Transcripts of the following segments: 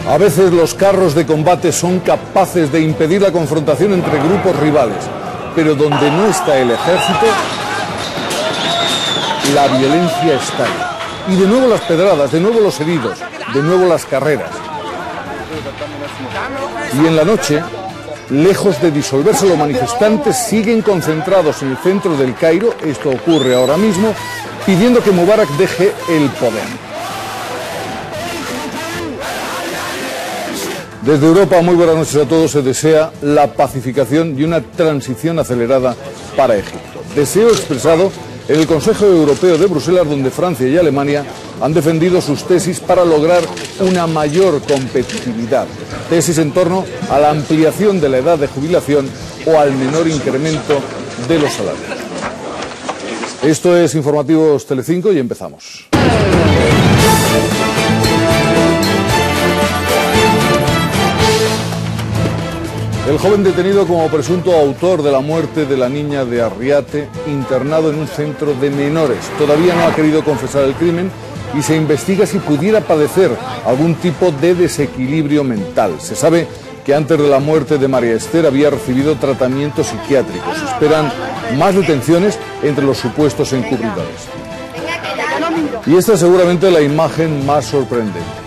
A veces los carros de combate son capaces de impedir la confrontación entre grupos rivales, pero donde no está el ejército, la violencia estalla. Y de nuevo las pedradas, de nuevo los heridos, de nuevo las carreras. Y en la noche, lejos de disolverse, los manifestantes siguen concentrados en el centro del Cairo, esto ocurre ahora mismo, pidiendo que Mubarak deje el poder. Desde Europa, muy buenas noches a todos. Se desea la pacificación y una transición acelerada para Egipto. Deseo expresado en el Consejo Europeo de Bruselas, donde Francia y Alemania han defendido sus tesis para lograr una mayor competitividad. Tesis en torno a la ampliación de la edad de jubilación o al menor incremento de los salarios. Esto es Informativos Telecinco y empezamos. El joven detenido como presunto autor de la muerte de la niña de Arriate, internado en un centro de menores, todavía no ha querido confesar el crimen y se investiga si pudiera padecer algún tipo de desequilibrio mental. Se sabe que antes de la muerte de María Esther había recibido tratamiento psiquiátrico. Se esperan más detenciones entre los supuestos encubridores. Y esta es seguramente la imagen más sorprendente.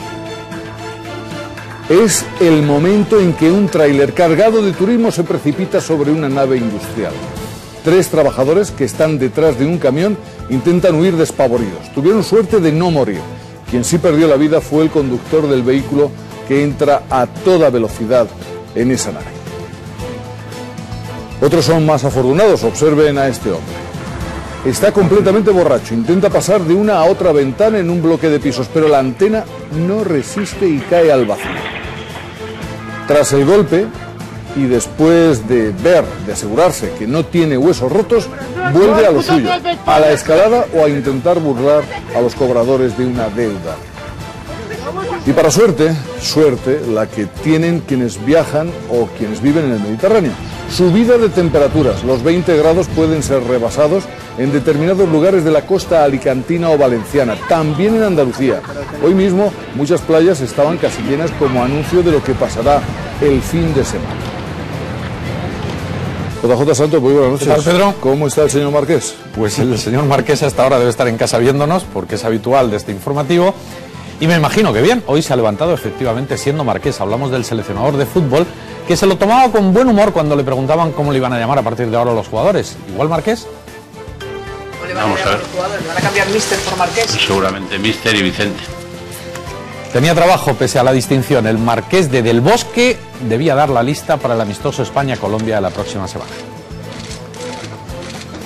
Es el momento en que un tráiler cargado de turismo se precipita sobre una nave industrial. 3 trabajadores que están detrás de un camión intentan huir despavoridos. Tuvieron suerte de no morir. Quien sí perdió la vida fue el conductor del vehículo que entra a toda velocidad en esa nave. Otros son más afortunados. Observen a este hombre. Está completamente borracho. Intenta pasar de una a otra ventana en un bloque de pisos, pero la antena no resiste y cae al vacío. Tras el golpe, y después de asegurarse que no tiene huesos rotos, vuelve a lo suyo, a la escalada o a intentar burlar a los cobradores de una deuda. Y para suerte la que tienen quienes viajan o quienes viven en el Mediterráneo. Subida de temperaturas, los 20 grados pueden ser rebasados en determinados lugares de la costa alicantina o valenciana, también en Andalucía. Hoy mismo muchas playas estaban casi llenas como anuncio de lo que pasará el fin de semana. JJ Santos, muy buenas noches. ¿Qué tal, Pedro? ¿Cómo está el señor Marqués? Pues el señor Marqués hasta ahora debe estar en casa viéndonos, porque es habitual de este informativo. Y me imagino que bien, hoy se ha levantado efectivamente siendo Marqués. Hablamos del seleccionador de fútbol, que se lo tomaba con buen humor cuando le preguntaban cómo le iban a llamar a partir de ahora los jugadores. ¿Igual Marqués? ¿Cómo le van a llamar a los jugadores? ¿Le van a cambiar Mister por Marqués? Seguramente Mister y Vicente. Tenía trabajo pese a la distinción. El Marqués de Del Bosque debía dar la lista para el amistoso España-Colombia de la próxima semana.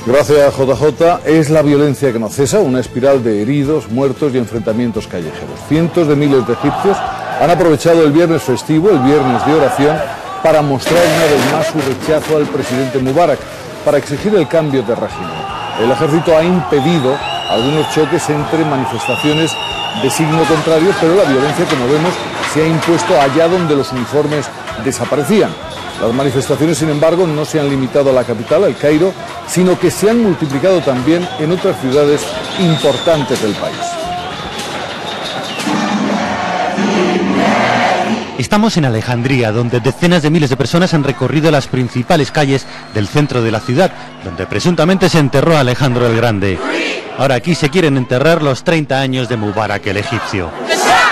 Gracias, JJ. Es la violencia que no cesa, una espiral de heridos, muertos y enfrentamientos callejeros. Cientos de miles de egipcios han aprovechado el viernes festivo, el viernes de oración, para mostrar una vez más su rechazo al presidente Mubarak, para exigir el cambio de régimen. El ejército ha impedido algunos choques entre manifestaciones de signo contrario, pero la violencia, como vemos, se ha impuesto allá donde los uniformes desaparecían. Las manifestaciones, sin embargo, no se han limitado a la capital, al Cairo, sino que se han multiplicado también en otras ciudades importantes del país. Estamos en Alejandría, donde decenas de miles de personas han recorrido las principales calles del centro de la ciudad, donde presuntamente se enterró a Alejandro el Grande. Ahora aquí se quieren enterrar los 30 años de Mubarak el egipcio.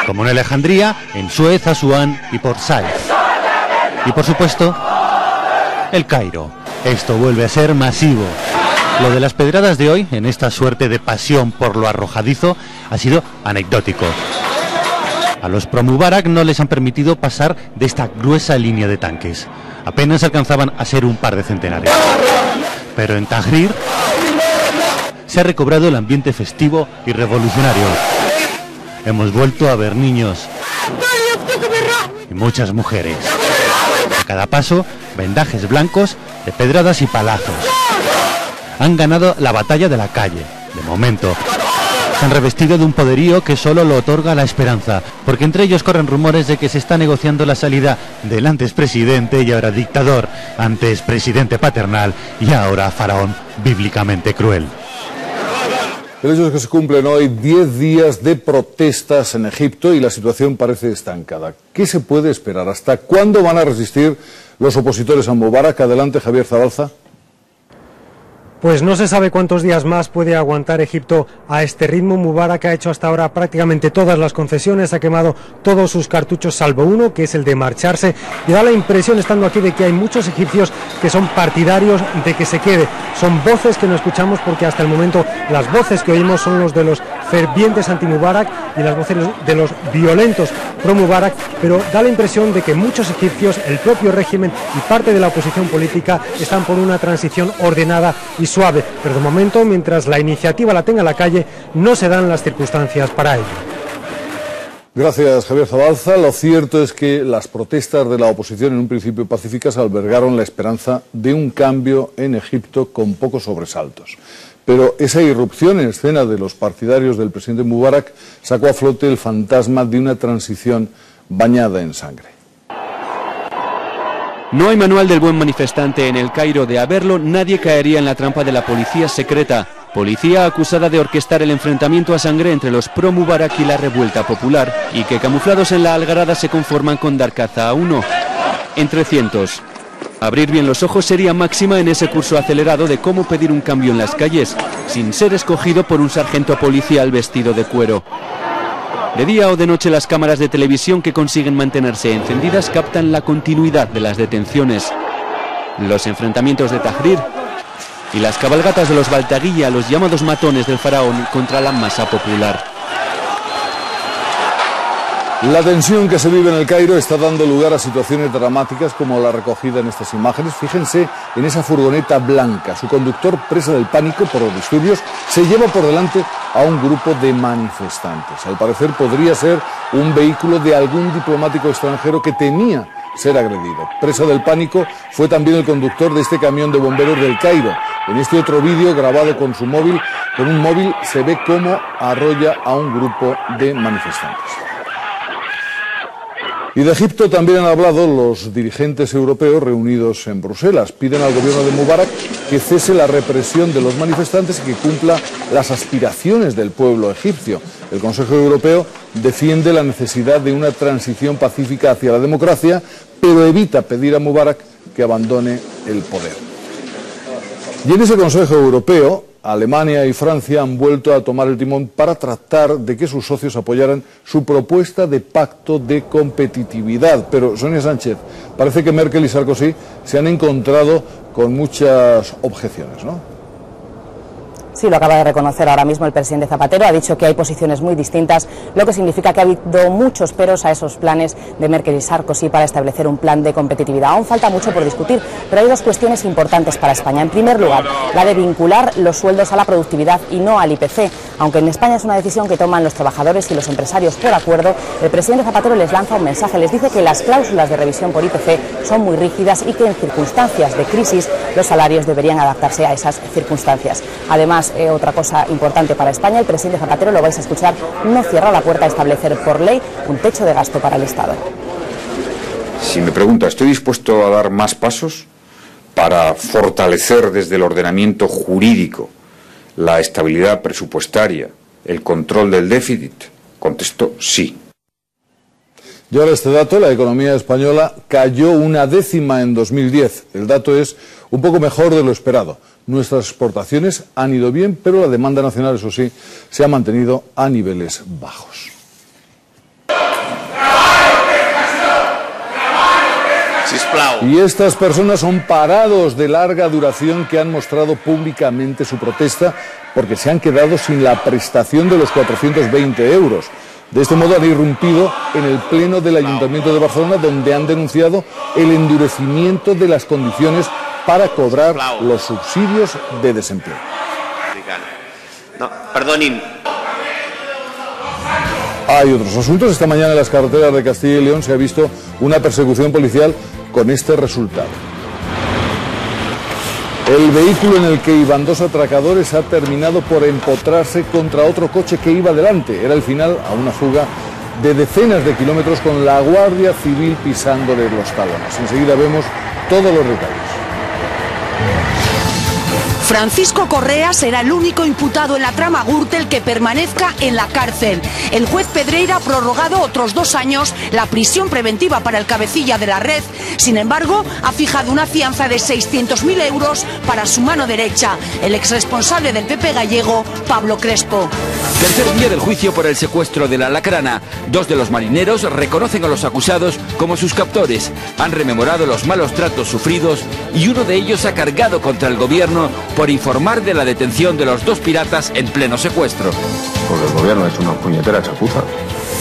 Como en Alejandría, en Suez, Asuán y Port Said. Y por supuesto, el Cairo. Esto vuelve a ser masivo. Lo de las pedradas de hoy, en esta suerte de pasión por lo arrojadizo, ha sido anecdótico. A los pro-Mubarak no les han permitido pasar de esta gruesa línea de tanques. Apenas alcanzaban a ser un par de centenarios. Pero en Tahrir se ha recobrado el ambiente festivo y revolucionario. Hemos vuelto a ver niños y muchas mujeres. A cada paso, vendajes blancos de pedradas y palazos. Han ganado la batalla de la calle, de momento. Se han revestido de un poderío que solo lo otorga la esperanza, porque entre ellos corren rumores de que se está negociando la salida del antes presidente y ahora dictador, antes presidente paternal y ahora faraón bíblicamente cruel. El hecho es que se cumplen hoy 10 días de protestas en Egipto y la situación parece estancada. ¿Qué se puede esperar? ¿Hasta cuándo van a resistir los opositores a Mubarak? Adelante, Javier Zabalza. Pues no se sabe cuántos días más puede aguantar Egipto a este ritmo. Mubarak ha hecho hasta ahora prácticamente todas las concesiones, ha quemado todos sus cartuchos salvo uno, que es el de marcharse, y da la impresión, estando aquí, de que hay muchos egipcios que son partidarios de que se quede. Son voces que no escuchamos porque hasta el momento las voces que oímos son los de los fervientes anti-Mubarak y las voces de los violentos pro-Mubarak, pero da la impresión de que muchos egipcios, el propio régimen y parte de la oposición política están por una transición ordenada y suave, pero de momento, mientras la iniciativa la tenga la calle, no se dan las circunstancias para ello. Gracias, Javier Zabalza. Lo cierto es que las protestas de la oposición, en un principio pacíficas, albergaron la esperanza de un cambio en Egipto con pocos sobresaltos. Pero esa irrupción en escena de los partidarios del presidente Mubarak sacó a flote el fantasma de una transición bañada en sangre. No hay manual del buen manifestante en El Cairo. De haberlo, nadie caería en la trampa de la policía secreta. Policía acusada de orquestar el enfrentamiento a sangre entre los pro-Mubarak y la revuelta popular, y que camuflados en la algarada se conforman con dar caza a uno entre cientos. Abrir bien los ojos sería máxima en ese curso acelerado de cómo pedir un cambio en las calles, sin ser escogido por un sargento policial vestido de cuero. De día o de noche, las cámaras de televisión que consiguen mantenerse encendidas captan la continuidad de las detenciones, los enfrentamientos de Tahrir y las cabalgatas de los Baltaguilla, los llamados matones del faraón, contra la masa popular. La tensión que se vive en El Cairo está dando lugar a situaciones dramáticas como la recogida en estas imágenes. Fíjense en esa furgoneta blanca. Su conductor, presa del pánico por los disturbios, se lleva por delante a un grupo de manifestantes. Al parecer podría ser un vehículo de algún diplomático extranjero que temía ser agredido. Presa del pánico fue también el conductor de este camión de bomberos del Cairo. En este otro vídeo, grabado con un móvil, se ve cómo arrolla a un grupo de manifestantes. Y de Egipto también han hablado los dirigentes europeos reunidos en Bruselas. Piden al gobierno de Mubarak que cese la represión de los manifestantes y que cumpla las aspiraciones del pueblo egipcio. El Consejo Europeo defiende la necesidad de una transición pacífica hacia la democracia, pero evita pedir a Mubarak que abandone el poder. Y en ese Consejo Europeo, Alemania y Francia han vuelto a tomar el timón para tratar de que sus socios apoyaran su propuesta de pacto de competitividad. Pero, Sonia Sánchez, parece que Merkel y Sarkozy se han encontrado con muchas objeciones, ¿no? Sí, lo acaba de reconocer ahora mismo el presidente Zapatero. Ha dicho que hay posiciones muy distintas, lo que significa que ha habido muchos peros a esos planes de Merkel y Sarkozy para establecer un plan de competitividad. Aún falta mucho por discutir, pero hay dos cuestiones importantes para España. En primer lugar, la de vincular los sueldos a la productividad y no al IPC. Aunque en España es una decisión que toman los trabajadores y los empresarios por acuerdo, el presidente Zapatero les lanza un mensaje. Les dice que las cláusulas de revisión por IPC son muy rígidas y que en circunstancias de crisis los salarios deberían adaptarse a esas circunstancias. Además, otra cosa importante para España, el presidente Zapatero, lo vais a escuchar, no cierra la puerta a establecer por ley un techo de gasto para el Estado. Si me pregunta, estoy dispuesto a dar más pasos para fortalecer desde el ordenamiento jurídico la estabilidad presupuestaria, el control del déficit, contesto sí. Y ahora este dato, la economía española cayó 1/10 en 2010. El dato es un poco mejor de lo esperado. Nuestras exportaciones han ido bien, pero la demanda nacional, eso sí, se ha mantenido a niveles bajos. Y estas personas son parados de larga duración que han mostrado públicamente su protesta porque se han quedado sin la prestación de los 420 euros. De este modo han irrumpido en el pleno del Ayuntamiento de Barcelona, donde han denunciado el endurecimiento de las condiciones para cobrar los subsidios de desempleo. No, perdonin. Hay otros asuntos. Esta mañana en las carreteras de Castilla y León se ha visto una persecución policial con este resultado. El vehículo en el que iban dos atracadores ha terminado por empotrarse contra otro coche que iba delante. Era el final a una fuga de decenas de kilómetros con la Guardia Civil pisándoles los talones. Enseguida vemos todos los detalles. Francisco Correa será el único imputado en la trama Gürtel que permanezca en la cárcel. El juez Pedreira ha prorrogado otros 2 años la prisión preventiva para el cabecilla de la red. Sin embargo, ha fijado una fianza de 600.000 euros para su mano derecha, el exresponsable del PP gallego, Pablo Crespo. Tercer día del juicio por el secuestro de la Lacrana. 2 de los marineros reconocen a los acusados como sus captores. Han rememorado los malos tratos sufridos y uno de ellos ha cargado contra el gobierno por informar de la detención de los 2 piratas en pleno secuestro. Porque el gobierno es una puñetera chapuza.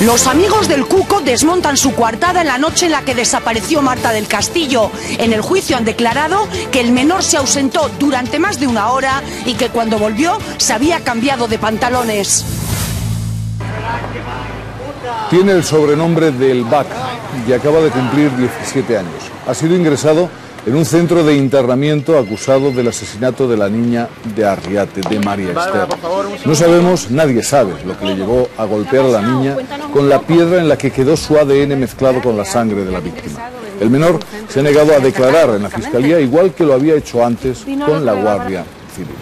Los amigos del Cuco desmontan su coartada en la noche en la que desapareció Marta del Castillo. En el juicio han declarado que el menor se ausentó durante más de 1 hora y que cuando volvió se había cambiado de pantalones. Tiene el sobrenombre del Vaca y acaba de cumplir 17 años. Ha sido ingresado en un centro de internamiento acusado del asesinato de la niña de Arriate, de María Esther. No sabemos, nadie sabe, lo que le llevó a golpear a la niña con la piedra en la que quedó su ADN mezclado con la sangre de la víctima. El menor se ha negado a declarar en la Fiscalía, igual que lo había hecho antes con la Guardia Civil.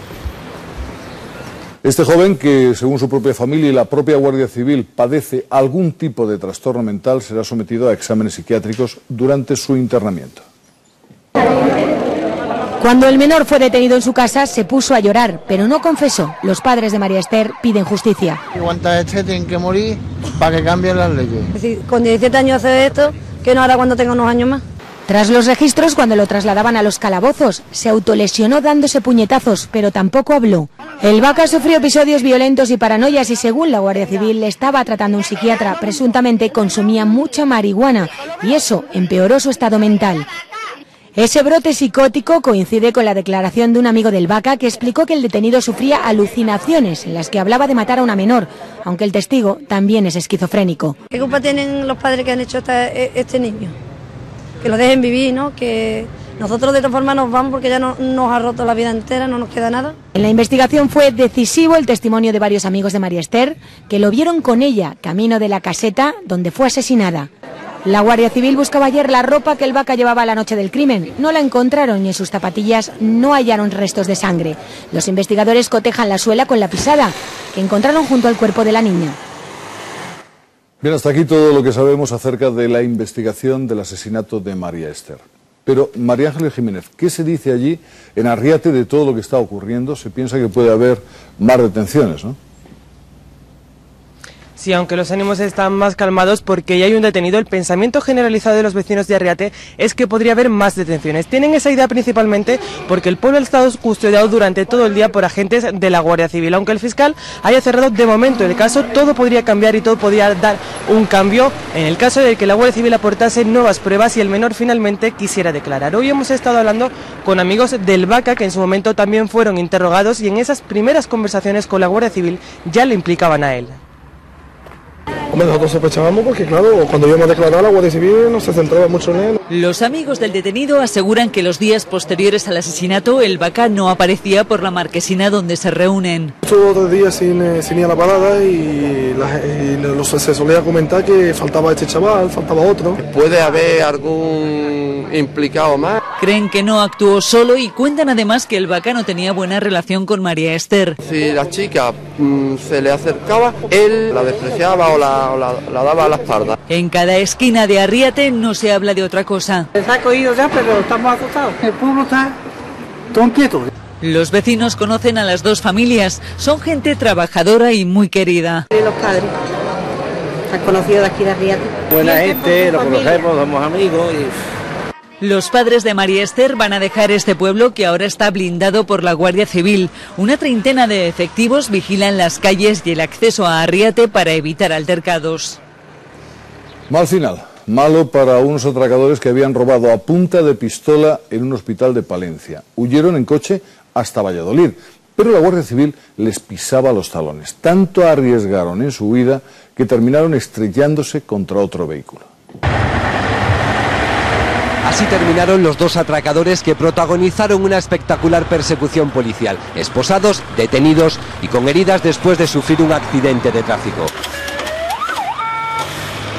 Este joven, que según su propia familia y la propia Guardia Civil padece algún tipo de trastorno mental, será sometido a exámenes psiquiátricos durante su internamiento. Cuando el menor fue detenido en su casa, se puso a llorar, pero no confesó. Los padres de María Esther piden justicia. ¿Cuántas tienen que morir para que cambien las leyes? Es decir, con 17 años hace esto, que no hará cuando tenga unos años más. Tras los registros, cuando lo trasladaban a los calabozos, se autolesionó dándose puñetazos, pero tampoco habló. El Vaca sufrió episodios violentos y paranoias y, según la Guardia Civil, le estaba tratando un psiquiatra. Presuntamente consumía mucha marihuana y eso empeoró su estado mental. Ese brote psicótico coincide con la declaración de un amigo del Vaca que explicó que el detenido sufría alucinaciones en las que hablaba de matar a una menor, aunque el testigo también es esquizofrénico. ¿Qué culpa tienen los padres que han hecho este niño? Que lo dejen vivir, ¿no? Que nosotros de todas formas nos vamos porque ya nos ha roto la vida entera, no nos queda nada. En la investigación fue decisivo el testimonio de varios amigos de María Esther que lo vieron con ella camino de la caseta donde fue asesinada. La Guardia Civil buscaba ayer la ropa que el Vaca llevaba la noche del crimen. No la encontraron y en sus zapatillas no hallaron restos de sangre. Los investigadores cotejan la suela con la pisada que encontraron junto al cuerpo de la niña. Bien, hasta aquí todo lo que sabemos acerca de la investigación del asesinato de María Esther. Pero, María Ángeles Jiménez, ¿qué se dice allí en Arriate de todo lo que está ocurriendo? Se piensa que puede haber más detenciones, ¿no? Sí, aunque los ánimos están más calmados porque ya hay un detenido, el pensamiento generalizado de los vecinos de Arriate es que podría haber más detenciones. Tienen esa idea principalmente porque el pueblo ha estado custodiado durante todo el día por agentes de la Guardia Civil. Aunque el fiscal haya cerrado de momento el caso, todo podría cambiar y todo podría dar un cambio en el caso de que la Guardia Civil aportase nuevas pruebas y el menor finalmente quisiera declarar. Hoy hemos estado hablando con amigos del Vaca que en su momento también fueron interrogados y en esas primeras conversaciones con la Guardia Civil ya le implicaban a él. Hombre, nosotros sospechábamos porque, claro, cuando íbamos a declarar, la Guardia Civil no se centraba mucho en él. Los amigos del detenido aseguran que los días posteriores al asesinato el Vaca no aparecía por la marquesina donde se reúnen. Estuvo 2 días sin ir a la parada y se solía comentar que faltaba este chaval, faltaba otro. ¿Puede haber algún implicado más? Creen que no actuó solo y cuentan además que el Vaca no tenía buena relación con María Esther. Si la chica se le acercaba, él la despreciaba o la daba a la espalda. En cada esquina de Arriate no se habla de otra cosa. Se ha cogido ya, pero estamos asustados. El pueblo está todo quieto. Los vecinos conocen a las 2 familias. Son gente trabajadora y muy querida. Los padres han conocido de aquí de Arriate. Buena gente, lo conocemos, somos amigos y... Los padres de María Esther van a dejar este pueblo que ahora está blindado por la Guardia Civil. Una treintena de efectivos vigilan las calles y el acceso a Arriate para evitar altercados. Mal final, malo para unos atracadores que habían robado a punta de pistola en un hospital de Palencia. Huyeron en coche hasta Valladolid, pero la Guardia Civil les pisaba los talones. Tanto arriesgaron en su huida que terminaron estrellándose contra otro vehículo. Así terminaron los 2 atracadores que protagonizaron una espectacular persecución policial, esposados, detenidos y con heridas después de sufrir un accidente de tráfico.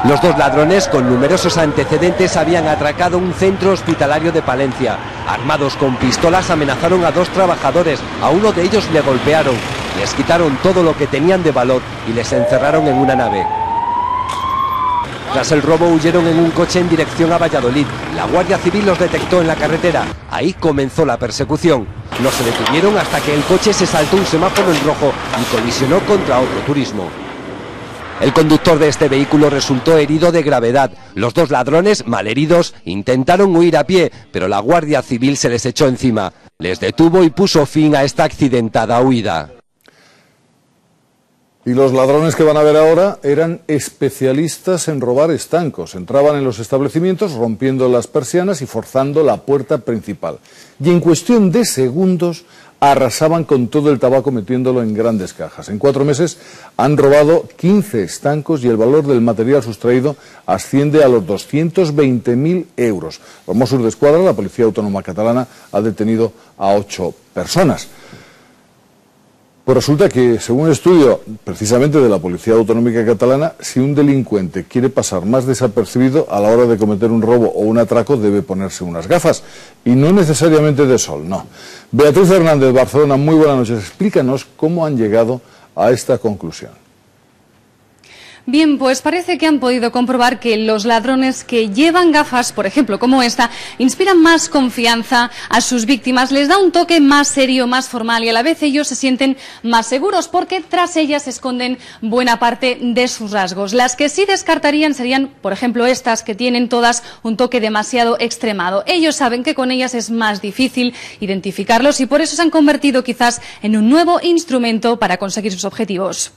Los dos ladrones, con numerosos antecedentes, habían atracado un centro hospitalario de Palencia. Armados con pistolas amenazaron a 2 trabajadores, a uno de ellos le golpearon, les quitaron todo lo que tenían de valor y les encerraron en una nave. Tras el robo huyeron en un coche en dirección a Valladolid. La Guardia Civil los detectó en la carretera. Ahí comenzó la persecución. No se detuvieron hasta que el coche se saltó un semáforo en rojo y colisionó contra otro turismo. El conductor de este vehículo resultó herido de gravedad. Los 2 ladrones, malheridos, intentaron huir a pie, pero la Guardia Civil se les echó encima. Les detuvo y puso fin a esta accidentada huida. Y los ladrones que van a ver ahora eran especialistas en robar estancos. Entraban en los establecimientos rompiendo las persianas y forzando la puerta principal. Y en cuestión de segundos arrasaban con todo el tabaco metiéndolo en grandes cajas. En 4 meses han robado 15 estancos y el valor del material sustraído asciende a los 220.000 euros. Los Mossos d'Esquadra, la Policía Autónoma Catalana, ha detenido a 8 personas. Pues resulta que, según un estudio precisamente de la Policía Autonómica Catalana, si un delincuente quiere pasar más desapercibido a la hora de cometer un robo o un atraco, debe ponerse unas gafas. Y no necesariamente de sol, no. Beatriz Hernández, Barcelona, muy buenas noches. Explícanos cómo han llegado a esta conclusión. Bien, pues parece que han podido comprobar que los ladrones que llevan gafas, por ejemplo, como esta, inspiran más confianza a sus víctimas, les da un toque más serio, más formal y a la vez ellos se sienten más seguros porque tras ellas se esconden buena parte de sus rasgos. Las que sí descartarían serían, por ejemplo, estas que tienen todas un toque demasiado extremado. Ellos saben que con ellas es más difícil identificarlos y por eso se han convertido quizás en un nuevo instrumento para conseguir sus objetivos.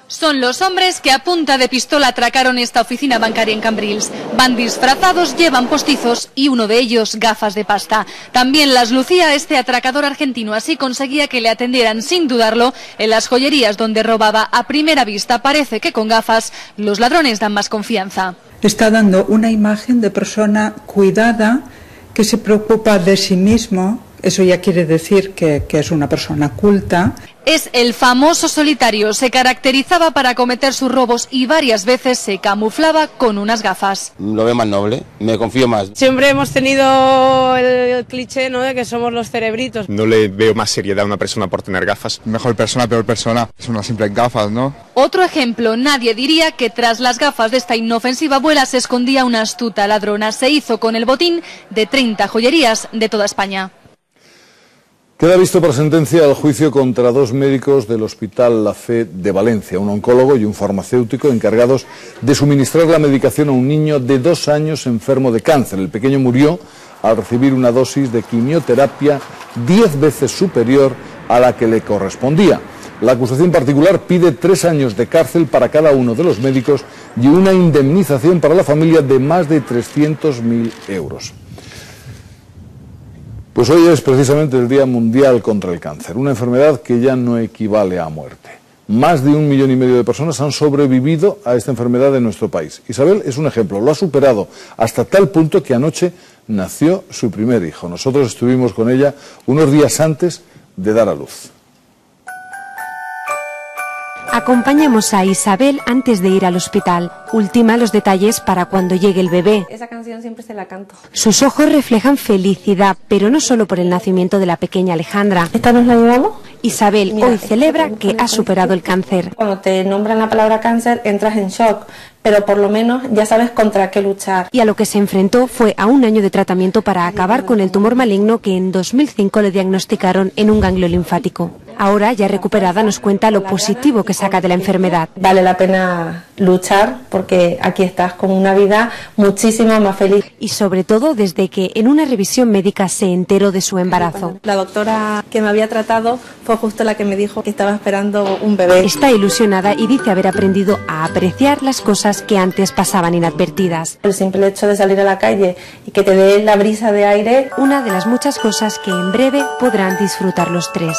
Son los hombres que a punta de pistola atracaron esta oficina bancaria en Cambrils. Van disfrazados, llevan postizos y uno de ellos gafas de pasta. También las lucía este atracador argentino, así conseguía que le atendieran sin dudarlo en las joyerías donde robaba. A primera vista parece que con gafas los ladrones dan más confianza. Está dando una imagen de persona cuidada, que se preocupa de sí mismo. Eso ya quiere decir que es una persona culta. Es el famoso solitario. Se caracterizaba para cometer sus robos y varias veces se camuflaba con unas gafas. Lo veo más noble, me confío más. Siempre hemos tenido el cliché, ¿no?, de que somos los cerebritos. No le veo más seriedad a una persona por tener gafas. Mejor persona, peor persona. Es unas simples gafas, ¿no? Otro ejemplo, nadie diría que tras las gafas de esta inofensiva abuela se escondía una astuta ladrona. Se hizo con el botín de 30 joyerías de toda España. Queda visto por sentencia el juicio contra 2 médicos del Hospital La Fe de Valencia, un oncólogo y un farmacéutico encargados de suministrar la medicación a un niño de 2 años enfermo de cáncer. El pequeño murió al recibir una dosis de quimioterapia 10 veces superior a la que le correspondía. La acusación particular pide 3 años de cárcel para cada uno de los médicos y una indemnización para la familia de más de 300.000 euros. Pues hoy es precisamente el Día Mundial contra el Cáncer, una enfermedad que ya no equivale a muerte. Más de 1,5 millones de personas han sobrevivido a esta enfermedad en nuestro país. Isabel es un ejemplo, lo ha superado hasta tal punto que anoche nació su primer hijo. Nosotros estuvimos con ella unos días antes de dar a luz. Acompañamos a Isabel antes de ir al hospital. Ultima los detalles para cuando llegue el bebé. Esa canción siempre se la canto. Sus ojos reflejan felicidad, pero no solo por el nacimiento de la pequeña Alejandra. ¿Esta nos la llevamos? Isabel hoy celebra que ha superado el cáncer. Cuando te nombran la palabra cáncer entras en shock, pero por lo menos ya sabes contra qué luchar. Y a lo que se enfrentó fue a 1 año de tratamiento para acabar con el tumor maligno que en 2005 le diagnosticaron en un ganglio linfático. Ahora, ya recuperada, nos cuenta lo positivo que saca de la enfermedad. Vale la pena luchar porque aquí estás con una vida muchísimo más feliz. Y sobre todo desde que en una revisión médica se enteró de su embarazo. La doctora que me había tratado fue justo la que me dijo que estaba esperando un bebé. Está ilusionada y dice haber aprendido a apreciar las cosas que antes pasaban inadvertidas. El simple hecho de salir a la calle y que te dé la brisa de aire. Una de las muchas cosas que en breve podrán disfrutar los 3.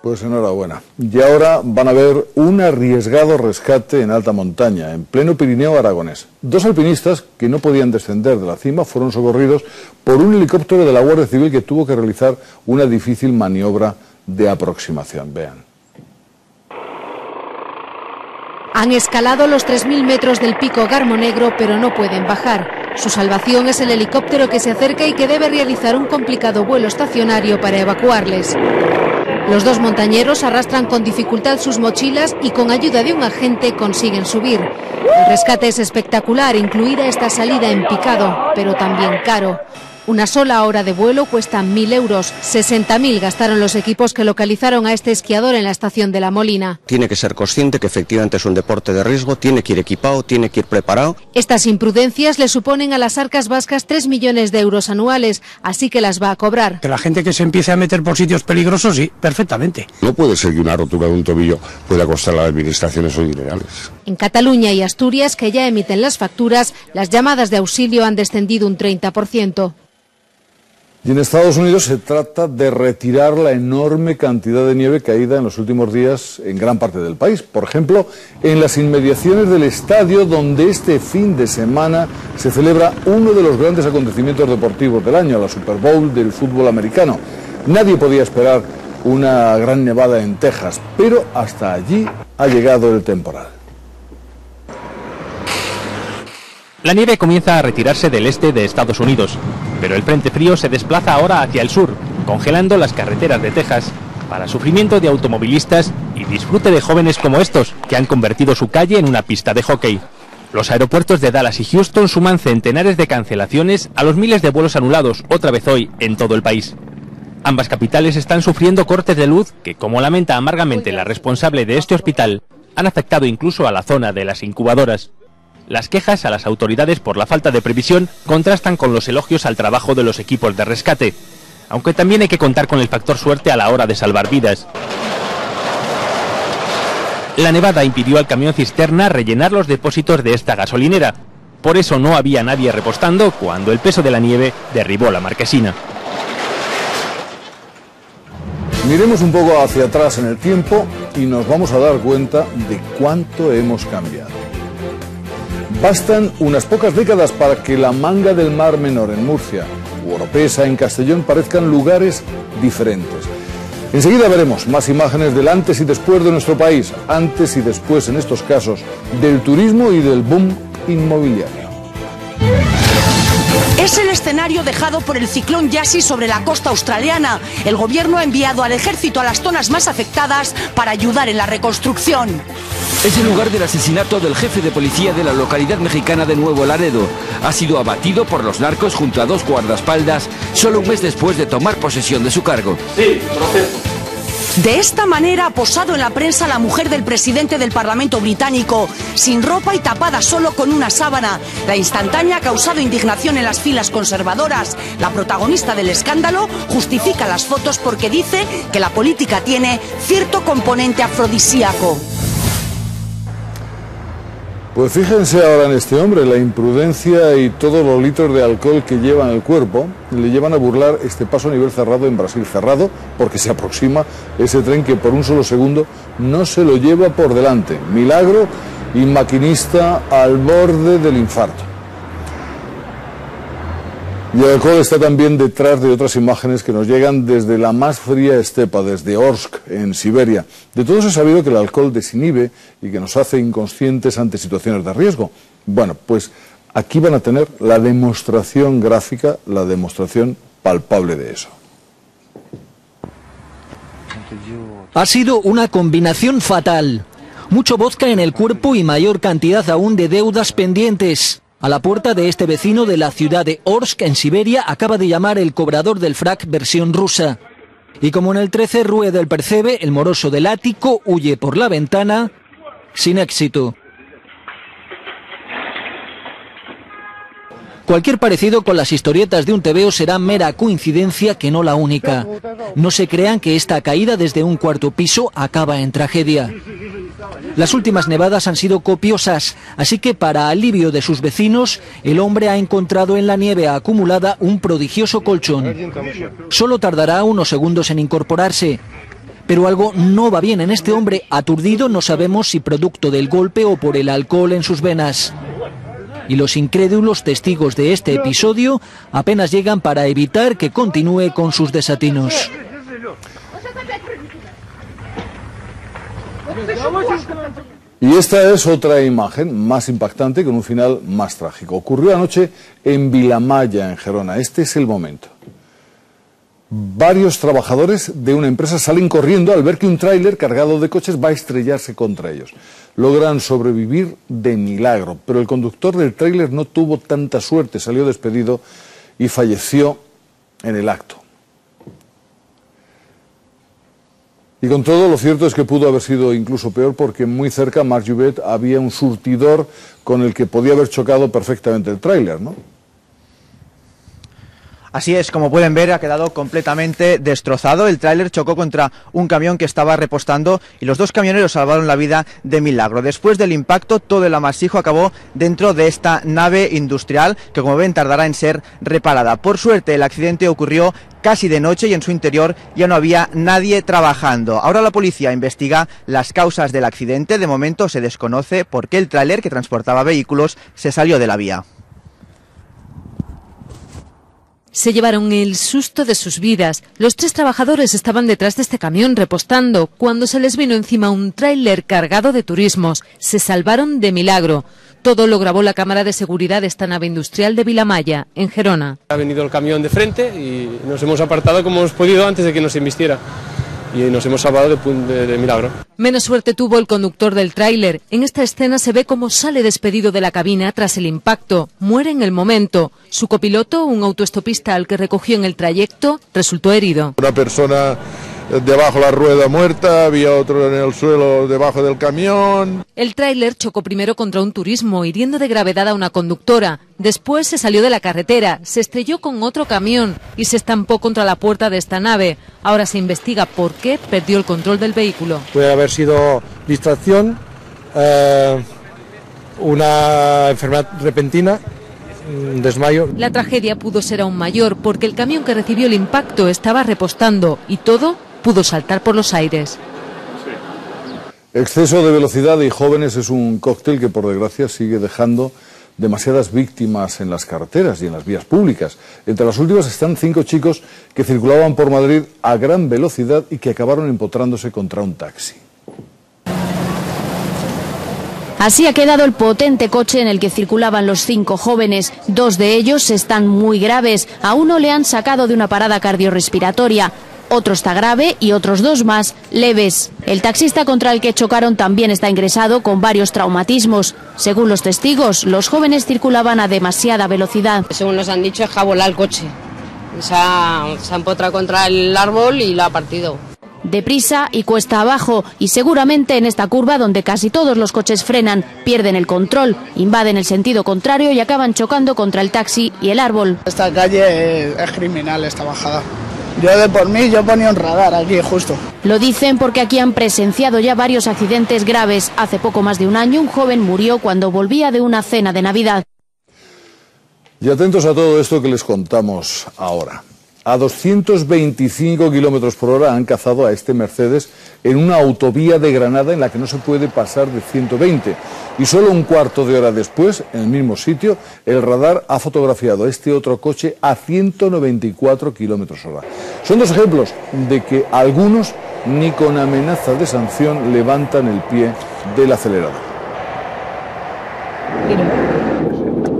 Pues enhorabuena. Y ahora van a ver un arriesgado rescate en alta montaña, en pleno Pirineo aragonés. 2 alpinistas que no podían descender de la cima fueron socorridos por un helicóptero de la Guardia Civil que tuvo que realizar una difícil maniobra de aproximación. Vean. Han escalado los 3.000 metros del pico Garmo Negro, pero no pueden bajar. Su salvación es el helicóptero que se acerca y que debe realizar un complicado vuelo estacionario para evacuarles. Los dos montañeros arrastran con dificultad sus mochilas y con ayuda de un agente consiguen subir. El rescate es espectacular, incluida esta salida en picado, pero también caro. Una sola hora de vuelo cuesta 1.000 euros. 60.000 gastaron los equipos que localizaron a este esquiador en la estación de La Molina. Tiene que ser consciente que efectivamente es un deporte de riesgo, tiene que ir equipado, tiene que ir preparado. Estas imprudencias le suponen a las arcas vascas 3 millones de euros anuales, así que las va a cobrar. Que la gente que se empiece a meter por sitios peligrosos, sí, perfectamente. No puede ser que una rotura de un tobillo pueda costar a la administración esos dinerales. En Cataluña y Asturias, que ya emiten las facturas, las llamadas de auxilio han descendido un 30%. Y en Estados Unidos se trata de retirar la enorme cantidad de nieve caída en los últimos días en gran parte del país. Por ejemplo, en las inmediaciones del estadio donde este fin de semana se celebra uno de los grandes acontecimientos deportivos del año, la Super Bowl del fútbol americano. Nadie podía esperar una gran nevada en Texas, pero hasta allí ha llegado el temporal. La nieve comienza a retirarse del este de Estados Unidos, pero el frente frío se desplaza ahora hacia el sur, congelando las carreteras de Texas, para sufrimiento de automovilistas y disfrute de jóvenes como estos, que han convertido su calle en una pista de hockey. Los aeropuertos de Dallas y Houston suman centenares de cancelaciones a los miles de vuelos anulados, otra vez hoy, en todo el país. Ambas capitales están sufriendo cortes de luz que, como lamenta amargamente la responsable de este hospital, han afectado incluso a la zona de las incubadoras. Las quejas a las autoridades por la falta de previsión contrastan con los elogios al trabajo de los equipos de rescate, aunque también hay que contar con el factor suerte a la hora de salvar vidas. La nevada impidió al camión cisterna rellenar los depósitos de esta gasolinera, por eso no había nadie repostando cuando el peso de la nieve derribó la marquesina. Miremos un poco hacia atrás en el tiempo y nos vamos a dar cuenta de cuánto hemos cambiado. Bastan unas pocas décadas para que la Manga del Mar Menor en Murcia u Oropesa en Castellón parezcan lugares diferentes. Enseguida veremos más imágenes del antes y después de nuestro país, antes y después en estos casos del turismo y del boom inmobiliario. Es el escenario dejado por el ciclón Yasi sobre la costa australiana. El gobierno ha enviado al ejército a las zonas más afectadas para ayudar en la reconstrucción. Es el lugar del asesinato del jefe de policía de la localidad mexicana de Nuevo Laredo. Ha sido abatido por los narcos junto a 2 guardaespaldas solo un mes después de tomar posesión de su cargo. Sí, proceso. De esta manera ha posado en la prensa la mujer del presidente del Parlamento británico, sin ropa y tapada solo con una sábana. La instantánea ha causado indignación en las filas conservadoras. La protagonista del escándalo justifica las fotos porque dice que la política tiene cierto componente afrodisíaco. Pues fíjense ahora en este hombre, la imprudencia y todos los litros de alcohol que lleva en el cuerpo le llevan a burlar este paso a nivel cerrado en Brasil, cerrado porque se aproxima ese tren que por un solo segundo no se lo lleva por delante. Milagro y maquinista al borde del infarto. Y el alcohol está también detrás de otras imágenes que nos llegan desde la más fría estepa, desde Orsk, en Siberia. De todos he sabido que el alcohol desinhibe y que nos hace inconscientes ante situaciones de riesgo. Bueno, pues aquí van a tener la demostración gráfica, la demostración palpable de eso. Ha sido una combinación fatal. Mucho vodka en el cuerpo y mayor cantidad aún de deudas pendientes. A la puerta de este vecino de la ciudad de Orsk, en Siberia, acaba de llamar el cobrador del frac versión rusa. Y como en el 13 rueda el percebe, el moroso del ático huye por la ventana sin éxito. Cualquier parecido con las historietas de un tebeo será mera coincidencia, que no la única. No se crean que esta caída desde un 4º piso acaba en tragedia. Las últimas nevadas han sido copiosas, así que para alivio de sus vecinos, el hombre ha encontrado en la nieve acumulada un prodigioso colchón. Solo tardará unos segundos en incorporarse. Pero algo no va bien en este hombre aturdido, no sabemos si producto del golpe o por el alcohol en sus venas. Y los incrédulos testigos de este episodio apenas llegan para evitar que continúe con sus desatinos. Y esta es otra imagen más impactante con un final más trágico. Ocurrió anoche en Vilamalla, en Gerona. Este es el momento. Varios trabajadores de una empresa salen corriendo al ver que un tráiler cargado de coches va a estrellarse contra ellos. Logran sobrevivir de milagro, pero el conductor del tráiler no tuvo tanta suerte, salió despedido y falleció en el acto. Y con todo, lo cierto es que pudo haber sido incluso peor, porque muy cerca, Marc Jouvet, había un surtidor con el que podía haber chocado perfectamente el tráiler, ¿no? Así es, como pueden ver, ha quedado completamente destrozado. El tráiler chocó contra un camión que estaba repostando y los dos camioneros salvaron la vida de milagro. Después del impacto, todo el amasijo acabó dentro de esta nave industrial que, como ven, tardará en ser reparada. Por suerte, el accidente ocurrió casi de noche y en su interior ya no había nadie trabajando. Ahora la policía investiga las causas del accidente. De momento se desconoce por qué el tráiler que transportaba vehículos se salió de la vía. Se llevaron el susto de sus vidas. Los 3 trabajadores estaban detrás de este camión repostando cuando se les vino encima un tráiler cargado de turismos. Se salvaron de milagro. Todo lo grabó la cámara de seguridad de esta nave industrial de Vilamalla, en Gerona. Ha venido el camión de frente y nos hemos apartado como hemos podido antes de que nos embistiera. Y nos hemos salvado de milagro. Menos suerte tuvo el conductor del tráiler. En esta escena se ve cómo sale despedido de la cabina tras el impacto. Muere en el momento. Su copiloto, un autoestopista al que recogió en el trayecto, resultó herido. Una persona debajo de la rueda muerta, había otro en el suelo debajo del camión. El tráiler chocó primero contra un turismo, hiriendo de gravedad a una conductora. Después se salió de la carretera, se estrelló con otro camión y se estampó contra la puerta de esta nave. Ahora se investiga por qué perdió el control del vehículo. Puede haber sido distracción, una enfermedad repentina, un desmayo. La tragedia pudo ser aún mayor porque el camión que recibió el impacto estaba repostando y todo pudo saltar por los aires. Exceso de velocidad y jóvenes es un cóctel que, por desgracia, sigue dejando demasiadas víctimas en las carreteras y en las vías públicas. Entre las últimas están 5 chicos que circulaban por Madrid a gran velocidad y que acabaron empotrándose contra un taxi. Así ha quedado el potente coche en el que circulaban los 5 jóvenes. 2 de ellos están muy graves. A uno le han sacado de una parada cardiorrespiratoria. Otro está grave y otros 2 más leves. El taxista contra el que chocaron también está ingresado con varios traumatismos. Según los testigos, los jóvenes circulaban a demasiada velocidad. Según nos han dicho, es que ha volado el coche. Se ha empotrado contra el árbol y lo ha partido. Deprisa y cuesta abajo, y seguramente en esta curva donde casi todos los coches frenan, pierden el control, invaden el sentido contrario y acaban chocando contra el taxi y el árbol. Esta calle es criminal, esta bajada. Yo de por mí, yo ponía un radar aquí justo. Lo dicen porque aquí han presenciado ya varios accidentes graves. Hace poco más de un año un joven murió cuando volvía de una cena de Navidad. Y atentos a todo esto que les contamos ahora. A 225 kilómetros por hora han cazado a este Mercedes en una autovía de Granada en la que no se puede pasar de 120. Y solo un cuarto de hora después, en el mismo sitio, el radar ha fotografiado este otro coche a 194 kilómetros hora. Son 2 ejemplos de que algunos ni con amenaza de sanción levantan el pie del acelerador.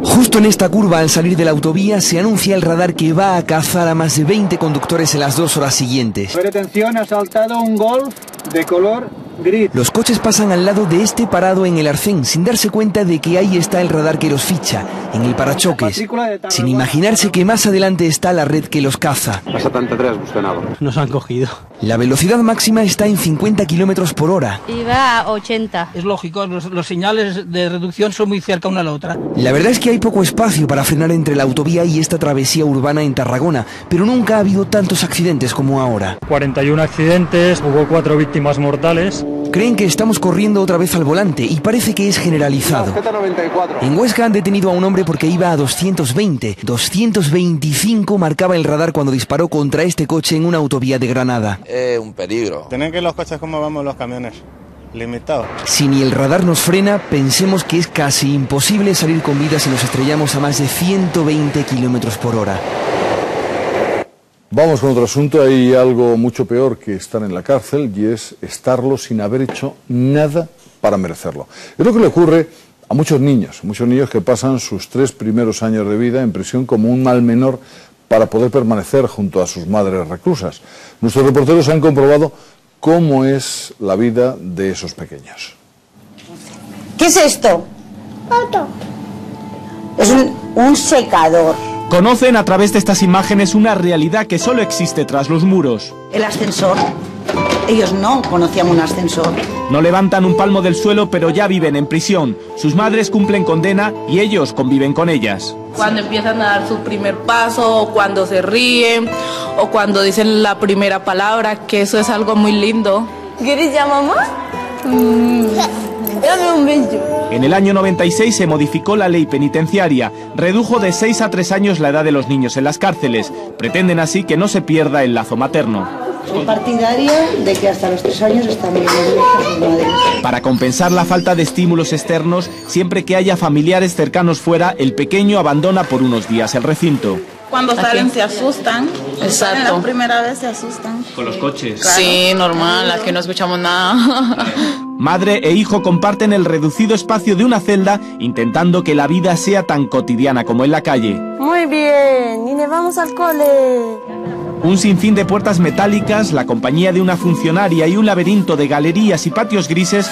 Justo en esta curva, al salir de la autovía, se anuncia el radar que va a cazar a más de 20 conductores en las 2 horas siguientes. Atención, ha saltado un Golf de color gris. Los coches pasan al lado de este parado en el arcén, sin darse cuenta de que ahí está el radar que los ficha, en el parachoques, sin imaginarse que más adelante está la red que los caza. Pasa tanta atrás, buscanado. Nos han cogido. La velocidad máxima está en 50 kilómetros por hora. Iba a 80. Es lógico, los señales de reducción son muy cerca una a la otra. La verdad es que hay poco espacio para frenar entre la autovía y esta travesía urbana en Tarragona, pero nunca ha habido tantos accidentes como ahora. 41 accidentes, hubo 4 víctimas mortales. Creen que estamos corriendo otra vez al volante y parece que es generalizado. En Huesca han detenido a un hombre porque iba a 220. 225 marcaba el radar cuando disparó contra este coche en una autovía de Granada. Es un peligro. Tienen que ir los coches como vamos los camiones, limitados. Si ni el radar nos frena, pensemos que es casi imposible salir con vida si nos estrellamos a más de 120 kilómetros por hora. Vamos con otro asunto. Hay algo mucho peor que estar en la cárcel y es estarlo sin haber hecho nada para merecerlo. Es lo que le ocurre a muchos niños que pasan sus 3 primeros años de vida en prisión como un mal menor para poder permanecer junto a sus madres reclusas. Nuestros reporteros han comprobado cómo es la vida de esos pequeños. ¿Qué es esto? Es un secador. Conocen a través de estas imágenes una realidad que solo existe tras los muros. El ascensor. Ellos no conocían un ascensor. No levantan un palmo del suelo, pero ya viven en prisión. Sus madres cumplen condena y ellos conviven con ellas. Cuando empiezan a dar su primer paso, o cuando se ríen, o cuando dicen la primera palabra, que eso es algo muy lindo. ¿Quieres ya, mamá? Dame un beso. En el año 96 se modificó la ley penitenciaria, redujo de 6 a 3 años la edad de los niños en las cárceles. Pretenden así que no se pierda el lazo materno. Soy partidaria de que hasta los 3 años están bien con sus madres. Para compensar la falta de estímulos externos, siempre que haya familiares cercanos fuera, el pequeño abandona por unos días el recinto. Cuando salen se asustan. Exacto. La primera vez se asustan. Con los coches. Claro. Sí, normal, aquí no escuchamos nada. Madre e hijo comparten el reducido espacio de una celda, intentando que la vida sea tan cotidiana como en la calle. Muy bien, y nos vamos al cole. Un sinfín de puertas metálicas, la compañía de una funcionaria y un laberinto de galerías y patios grises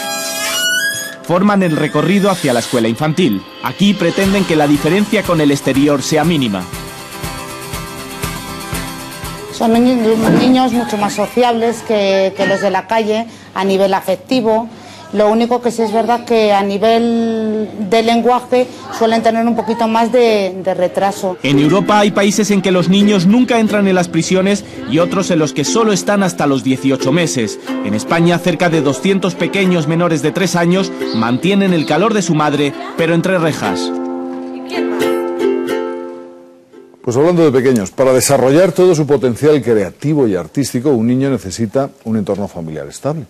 forman el recorrido hacia la escuela infantil. Aquí pretenden que la diferencia con el exterior sea mínima. Son niños mucho más sociables que los de la calle a nivel afectivo. Lo único que sí es verdad que a nivel de lenguaje suelen tener un poquito más de retraso. En Europa hay países en que los niños nunca entran en las prisiones y otros en los que solo están hasta los 18 meses. En España, cerca de 200 pequeños menores de 3 años mantienen el calor de su madre, pero entre rejas. Pues hablando de pequeños, para desarrollar todo su potencial creativo y artístico, un niño necesita un entorno familiar estable.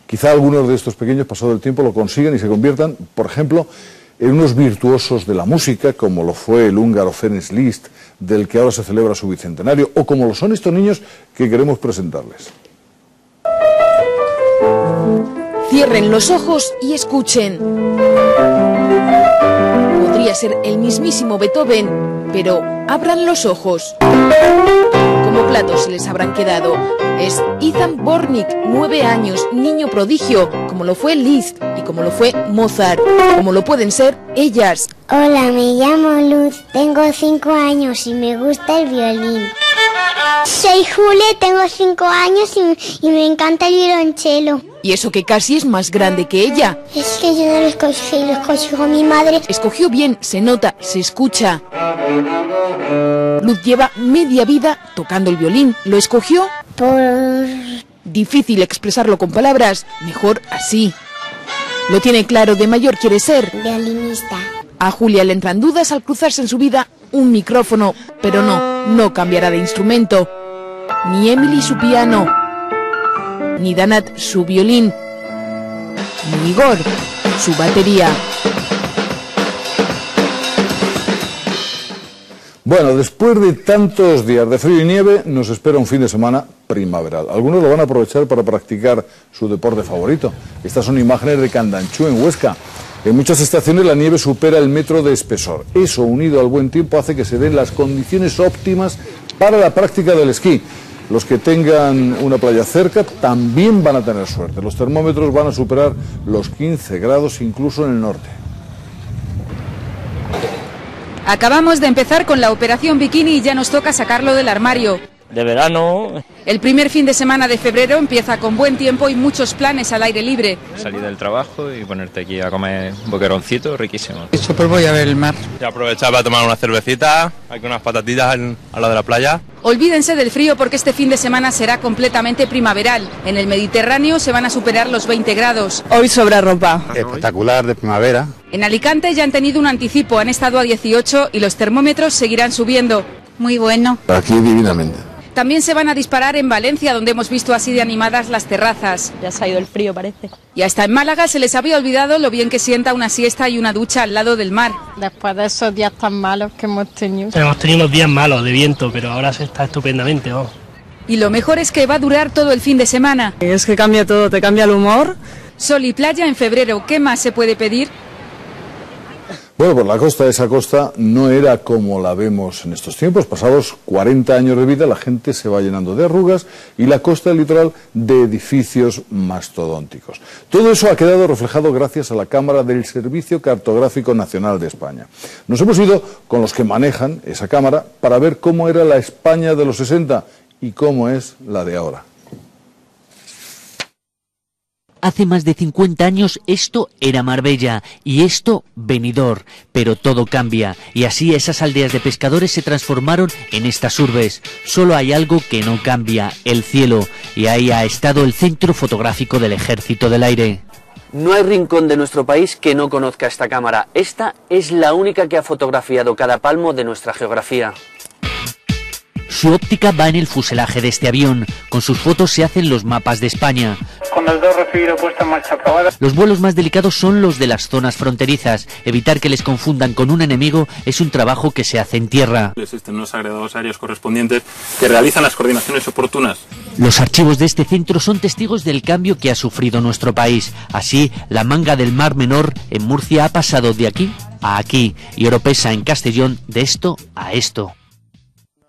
Quizá algunos de estos pequeños, pasado el tiempo, lo consigan y se conviertan, por ejemplo, en unos virtuosos de la música, como lo fue el húngaro Ferenc Liszt, del que ahora se celebra su bicentenario, o como lo son estos niños que queremos presentarles. Cierren los ojos y escuchen. Podría ser el mismísimo Beethoven, pero abran los ojos. Como platos les habrán quedado. Es Ethan Bornick, 9 años, niño prodigio, como lo fue Liszt y como lo fue Mozart, como lo pueden ser ellas. Hola, me llamo Luz, tengo 5 años y me gusta el violín. Soy Julia, tengo 5 años y me encanta el violonchelo. Y eso que casi es más grande que ella. Es que yo no lo escogí, lo escogió mi madre. Escogió bien, se nota, se escucha. Luz lleva media vida tocando el violín. ¿Lo escogió? Difícil expresarlo con palabras, mejor así. Lo tiene claro, de mayor quiere ser violinista. A Julia le entran dudas al cruzarse en su vida un micrófono, pero no cambiará de instrumento. Ni Emily su piano, ni Danat su violín, ni Igor su batería. Bueno, después de tantos días de frío y nieve, nos espera un fin de semana primaveral. Algunos lo van a aprovechar para practicar su deporte favorito. Estas son imágenes de Candanchú, en Huesca. En muchas estaciones la nieve supera el metro de espesor. Eso, unido al buen tiempo, hace que se den las condiciones óptimas para la práctica del esquí. Los que tengan una playa cerca también van a tener suerte. Los termómetros van a superar los 15 grados incluso en el norte. Acabamos de empezar con la operación bikini y ya nos toca sacarlo del armario. De verano. El primer fin de semana de febrero empieza con buen tiempo y muchos planes al aire libre. Salir del trabajo y ponerte aquí a comer un boqueroncito riquísimo. Eso pues voy a ver el mar. Y aprovechar para tomar una cervecita, aquí unas patatitas al lado de la playa. Olvídense del frío porque este fin de semana será completamente primaveral. En el Mediterráneo se van a superar los 20 grados. Hoy sobra ropa. Espectacular, de primavera. En Alicante ya han tenido un anticipo, han estado a 18 y los termómetros seguirán subiendo. Muy bueno. Aquí divinamente. También se van a disparar en Valencia, donde hemos visto así de animadas las terrazas. Ya se ha ido el frío, parece. Y hasta en Málaga se les había olvidado lo bien que sienta una siesta y una ducha al lado del mar. Después de esos días tan malos que hemos tenido. Hemos tenido unos días malos de viento, pero ahora se está estupendamente, vamos. Y lo mejor es que va a durar todo el fin de semana. Es que cambia todo, te cambia el humor Sol y playa en febrero, ¿qué más se puede pedir? Bueno, pues la costa, esa costa no era como la vemos en estos tiempos. Pasados 40 años de vida, la gente se va llenando de arrugas y la costa del litoral de edificios mastodónticos. Todo eso ha quedado reflejado gracias a la cámara del Servicio Cartográfico Nacional de España. Nos hemos ido con los que manejan esa cámara para ver cómo era la España de los 60 y cómo es la de ahora. Hace más de 50 años esto era Marbella y esto Benidorm, pero todo cambia y así esas aldeas de pescadores se transformaron en estas urbes. Solo hay algo que no cambia, el cielo, y ahí ha estado el Centro Fotográfico del Ejército del Aire. No hay rincón de nuestro país que no conozca esta cámara. Esta es la única que ha fotografiado cada palmo de nuestra geografía. Su óptica va en el fuselaje de este avión. Con sus fotos se hacen los mapas de España. Con el 2 recibido, puesta en marcha aprobada. Los vuelos más delicados son los de las zonas fronterizas. Evitar que les confundan con un enemigo es un trabajo que se hace en tierra. Existen unos agregados aéreos correspondientes que realizan las coordinaciones oportunas. Los archivos de este centro son testigos del cambio que ha sufrido nuestro país. Así, la Manga del Mar Menor en Murcia ha pasado de aquí a aquí y Oropesa en Castellón de esto a esto.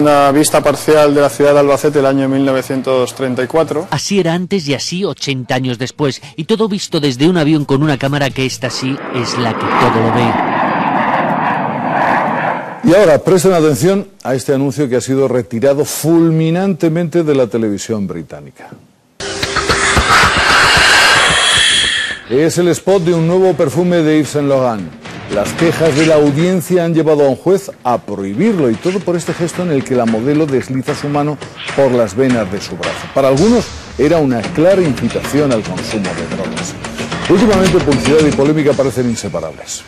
Una vista parcial de la ciudad de Albacete el año 1934. Así era antes y así 80 años después. Y todo visto desde un avión con una cámara que esta sí es la que todo lo ve. Y ahora presten atención a este anuncio que ha sido retirado fulminantemente de la televisión británica. Es el spot de un nuevo perfume de Yves Saint Laurent. Las quejas de la audiencia han llevado a un juez a prohibirlo y todo por este gesto en el que la modelo desliza su mano por las venas de su brazo. Para algunos era una clara incitación al consumo de drogas. Últimamente publicidad y polémica parecen inseparables.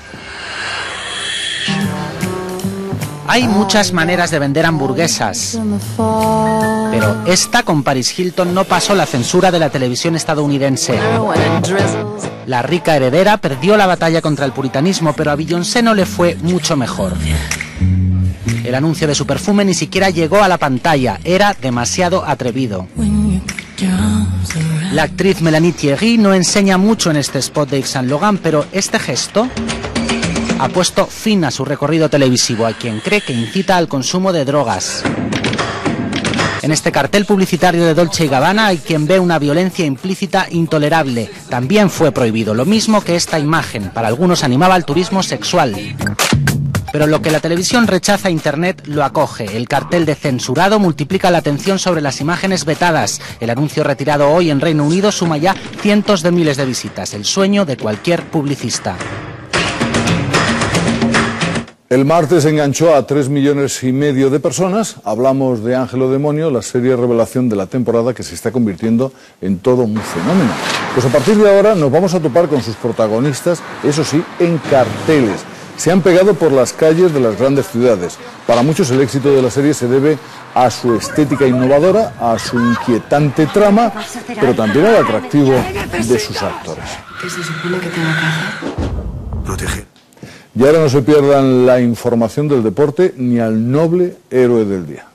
Hay muchas maneras de vender hamburguesas, pero esta con Paris Hilton no pasó la censura de la televisión estadounidense. La rica heredera perdió la batalla contra el puritanismo, pero a Beyoncé no le fue mucho mejor. El anuncio de su perfume ni siquiera llegó a la pantalla, era demasiado atrevido. La actriz Mélanie Thierry no enseña mucho en este spot de Yves Saint Laurent, pero este gesto ha puesto fin a su recorrido televisivo, a quien cree que incita al consumo de drogas. En este cartel publicitario de Dolce & Gabbana hay quien ve una violencia implícita intolerable. También fue prohibido, lo mismo que esta imagen. Para algunos animaba al turismo sexual. Pero lo que la televisión rechaza, Internet lo acoge. El cartel de censurado multiplica la atención sobre las imágenes vetadas. El anuncio retirado hoy en Reino Unido suma ya cientos de miles de visitas. El sueño de cualquier publicista. El martes enganchó a 3,5 millones de personas. Hablamos de Ángel o Demonio, la serie revelación de la temporada que se está convirtiendo en todo un fenómeno. Pues a partir de ahora nos vamos a topar con sus protagonistas, eso sí, en carteles. Se han pegado por las calles de las grandes ciudades. Para muchos el éxito de la serie se debe a su estética innovadora, a su inquietante trama, pero también al atractivo de sus actores. ¿Qué se supone que tengo que hacer? Proteger. Y ahora no se pierdan la información del deporte ni al noble héroe del día.